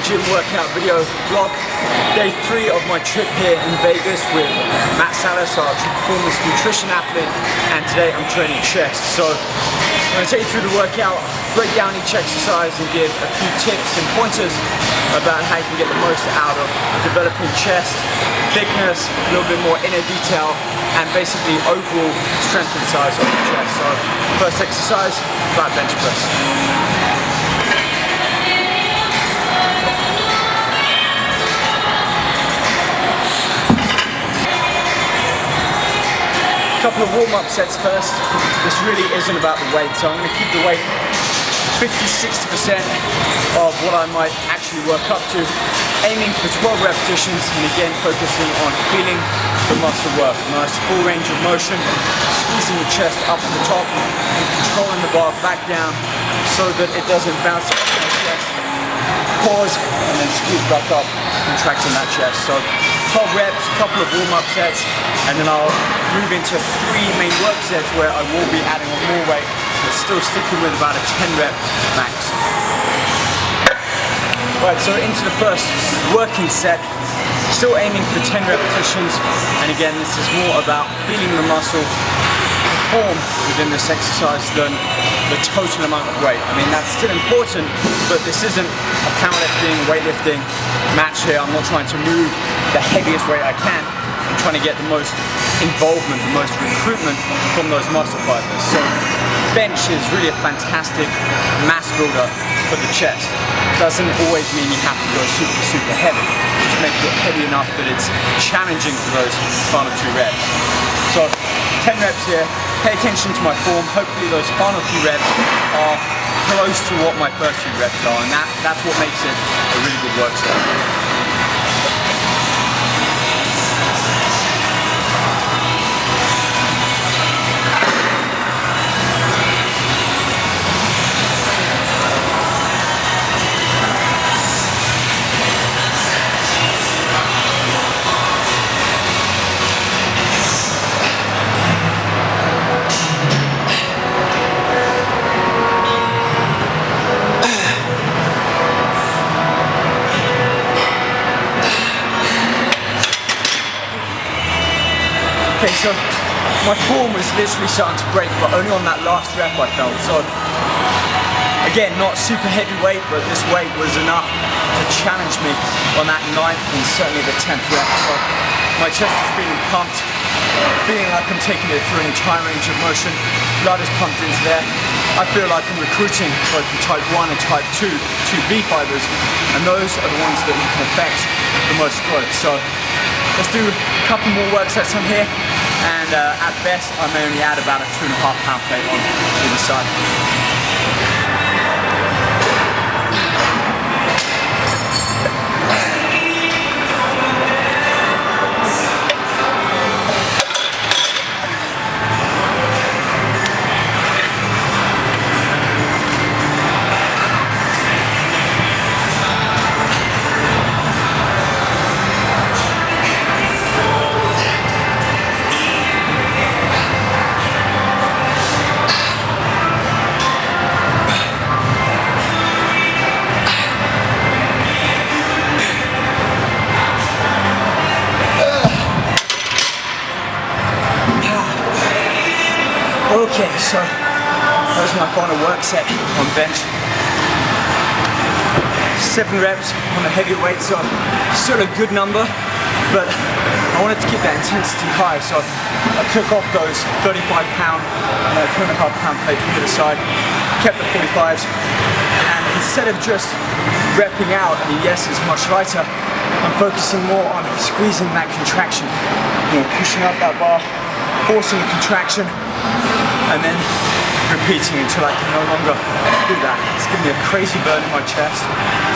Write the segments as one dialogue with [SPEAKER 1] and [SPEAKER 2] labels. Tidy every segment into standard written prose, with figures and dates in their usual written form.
[SPEAKER 1] gym workout video vlog. Day 3 of my trip here in Vegas with Matt Salas, our performance nutrition athlete, and today I'm training chest. So I'm going to take you through the workout, break down each exercise and give a few tips and pointers about how you can get the most out of developing chest, thickness, a little bit more inner detail, and basically overall strength and size of the chest. So first exercise, flat bench press. Couple of warm-up sets first. This really isn't about the weight, so I'm going to keep the weight 50-60% of what I might actually work up to, aiming for 12 repetitions, and again focusing on feeling the muscle work. Nice full range of motion, squeezing the chest up to the top and controlling the bar back down so that it doesn't bounce off the chest. Pause and then squeeze back up, contracting that chest. So 12 reps, a couple of warm-up sets, and then I'll move into 3 main work sets where I will be adding on more weight, but still sticking with about a 10 rep max. Right, so into the first working set, still aiming for 10 repetitions, and again this is more about feeling the muscle perform within this exercise than the total amount of weight. I mean, that's still important, but this isn't a powerlifting, weightlifting match here. I'm not trying to move the heaviest weight I can. I'm trying to get the most involvement, the most recruitment from those muscle fibers. So bench is really a fantastic mass builder for the chest. Doesn't always mean you have to go super heavy. Just make it heavy enough that it's challenging for those final 2 reps. So 10 reps here. Pay attention to my form. Hopefully those final few reps are close to what my first few reps are, and that's what makes it a really good work set. Okay, so my form was literally starting to break, but only on that last rep I felt. So again, not super heavy weight, but this weight was enough to challenge me on that 9th and certainly the 10th rep. So my chest is feeling pumped, feeling like I'm taking it through an entire range of motion. Blood is pumped into there. I feel like I'm recruiting both the type 1 and type 2 2B fibers, and those are the ones that you can affect the most growth. So let's do a couple more work sets on here, and at best I may only add about a 2.5 pound plate on either side. Okay, so that was my final work set on bench. 7 reps on the heavy weight, so still a good number, but I wanted to keep that intensity high, so I took off those 35 pound and 2.5 pound plate from either side, kept the 45s, and instead of just repping out, and yes, it's much lighter, I'm focusing more on squeezing that contraction, pushing up that bar, forcing the contraction, and then repeating until I can no longer do that. It's giving me a crazy burn in my chest.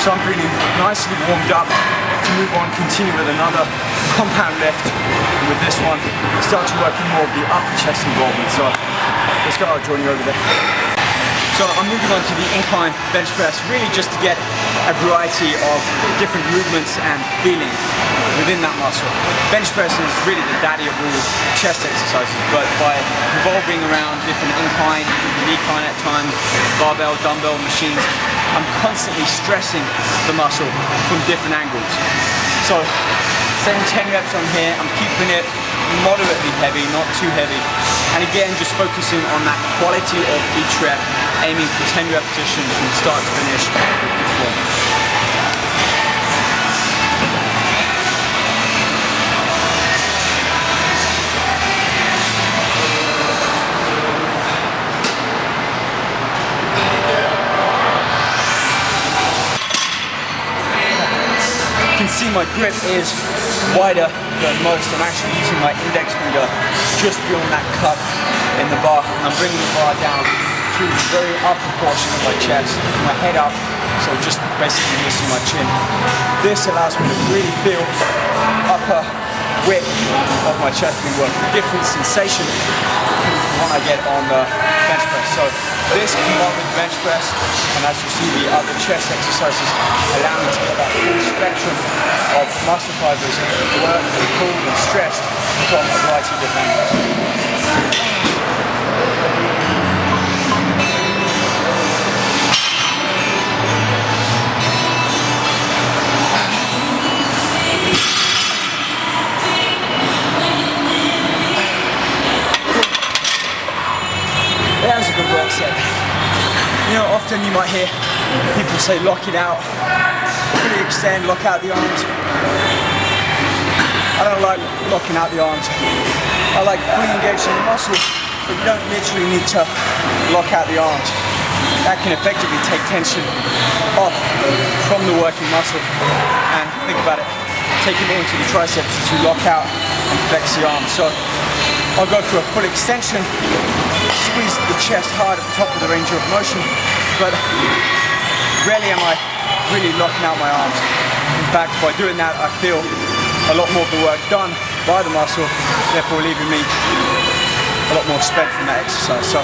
[SPEAKER 1] So I'm feeling nicely warmed up to move on, continue with another compound lift. And with this one, start to work in more of the upper chest involvement. So let's go, I'll join you over there. So I'm moving on to the incline bench press, really just to get a variety of different movements and feeling within that muscle. Bench press is really the daddy of all chest exercises, but by revolving around different incline, decline at times, barbell, dumbbell machines, I'm constantly stressing the muscle from different angles. So same 10 reps on here, I'm keeping it moderately heavy, not too heavy. And again, just focusing on that quality of each rep, aiming for 10 repetitions from start to finish with performance. You can see my grip is wider than most. I'm actually using my index finger just beyond that cut in the bar. I'm bringing the bar down to the very upper portion of my chest, my head up, so just basically missing my chin. This allows me to really feel upper width of my chest being worked. A different sensation when I get on the bench press. So this combined with bench press, and as you see the other chest exercises, allow me to get that full spectrum of muscle fibers worked and pulled and stretched from a variety of different angles. That was a good work set. You know, often you might hear people say lock it out, fully extend, lock out the arms. I don't like locking out the arms. I like fully engaging the muscle, but you don't literally need to lock out the arms. That can effectively take tension off from the working muscle. And think about it, taking it into the triceps as you lock out and flex the arms. So I'll go for a full extension, squeeze the chest hard at the top of the range of motion, but rarely am I really locking out my arms. In fact, by doing that, I feel a lot more of the work done by the muscle, therefore leaving me a lot more spent from that exercise. So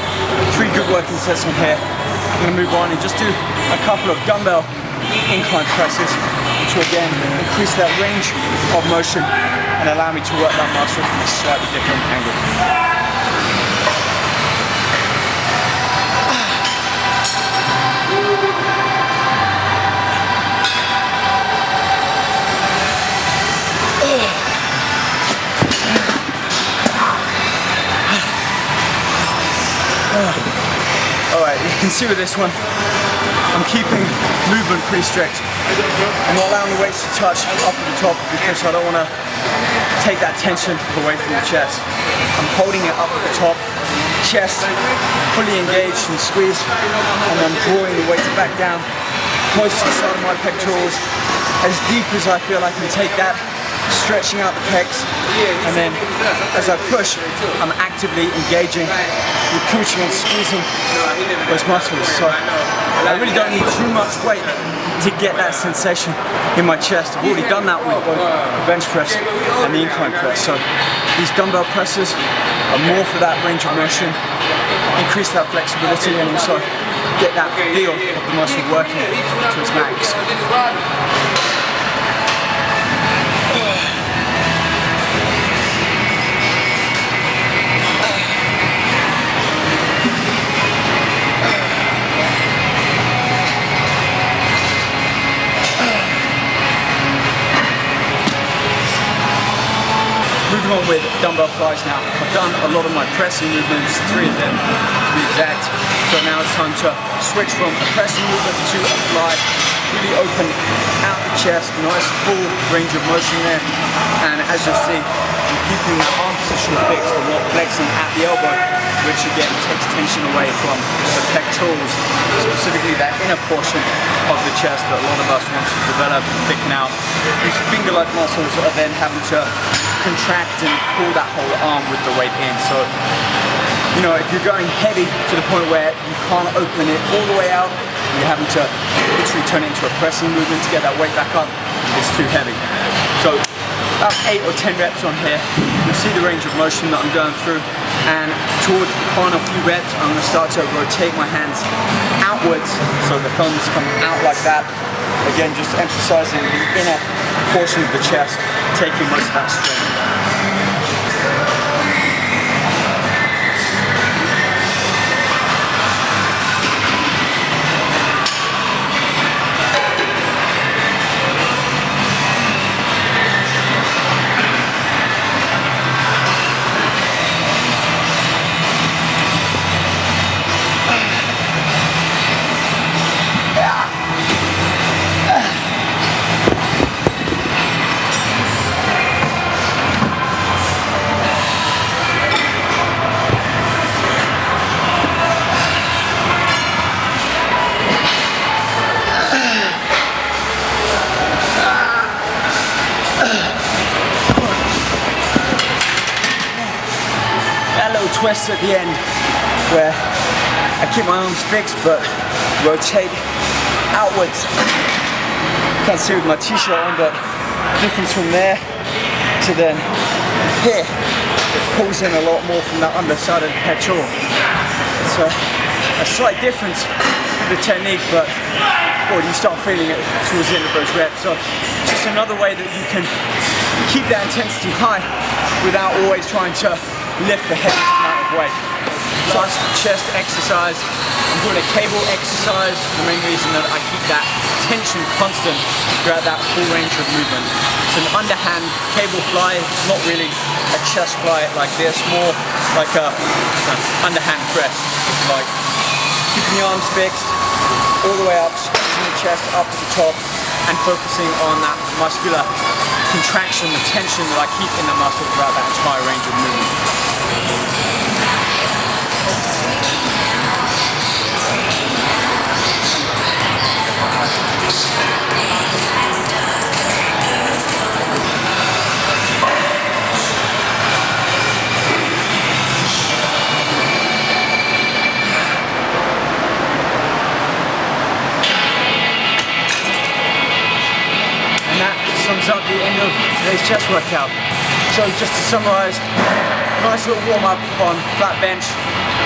[SPEAKER 1] 3 good working sets on here. I'm going to move on and just do a couple of dumbbell incline presses, which will again increase that range of motion and allow me to work that muscle from a slightly different angle. Alright, you can see with this one, I'm keeping movement pretty strict. I'm not allowing the weights to touch up at the top because I don't want to take that tension away from the chest. I'm holding it up at the top, chest fully engaged and squeezed, and then drawing the weights back down, close to the side of my pectorals, as deep as I feel I can take that, stretching out the pecs, and then as I push, I'm actively engaging, recruiting and squeezing those muscles. So I really don't need too much weight to get that sensation in my chest. I've already done that with both the bench press and the incline press. So these dumbbell presses are more for that range of motion, increase that flexibility, and also get that feel of the muscle working to its max. Moving on with dumbbell flies now. I've done a lot of my pressing movements, 3 of them to be exact. So now it's time to switch from a pressing movement to a fly. Really open out the chest, nice full range of motion there. And as you'll see, I'm keeping that arm position fixed and not flexing at the elbow, which again takes tension away from the pectorals, specifically that inner portion of the chest that a lot of us want to develop and thicken out. These finger-like muscles are then having to contract and pull that whole arm with the weight in. So, you know, if you're going heavy to the point where you can't open it all the way out, you're having to literally turn it into a pressing movement to get that weight back up, it's too heavy. So about 8 or 10 reps on here. You'll see the range of motion that I'm going through, and towards the final few reps I'm going to start to rotate my hands out upwards, so the thumbs come out like that. Again, just emphasizing the inner portion of the chest, taking most of that strength. Twist at the end where I keep my arms fixed but rotate outwards. Can't see with my t-shirt on, but difference from there to then here, it pulls in a lot more from that underside of the pectoral. It's a slight difference with the technique, but boy, you start feeling it towards the end of those reps. So just another way that you can keep that intensity high without always trying to lift the heaviest amount of weight. Last chest exercise, I'm doing a cable exercise for the main reason that I keep that tension constant throughout that full range of movement. It's an underhand cable fly, it's not really a chest fly like this, more like a underhand press. It's like keeping the arms fixed, all the way up, squeezing the chest up to the top, and focusing on that muscular contraction, the tension that I keep in the muscle throughout that entire range of movement. Sums up the end of today's chest workout. So just to summarize, nice little warm up on flat bench,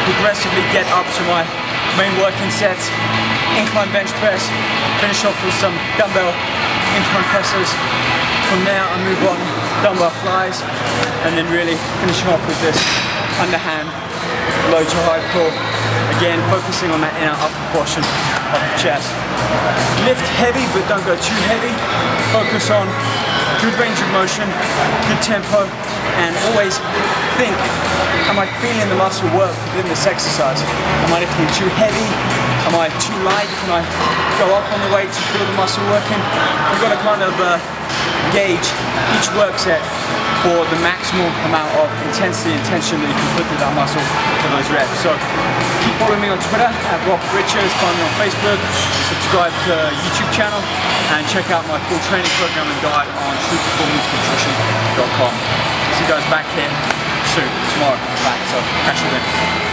[SPEAKER 1] progressively get up to my main working sets, incline bench press, finish off with some dumbbell incline presses. From there I move on dumbbell flies, and then really finishing off with this underhand low to high pull. Again, focusing on that inner upper portion of the chest. Lift heavy, but don't go too heavy. Focus on good range of motion, good tempo, and always think, am I feeling the muscle work within this exercise? Am I lifting too heavy? Am I too light? Can I go up on the weight to feel the muscle working? You've got to kind of gauge each work set for the maximal amount of intensity and tension that you can put through that muscle for those reps. So keep following me on Twitter at Rob Richards, find me on Facebook, subscribe to the YouTube channel, and check out my full training program and guide on trueperformancenutrition.com. See you guys back here soon, tomorrow, back, so catch you then.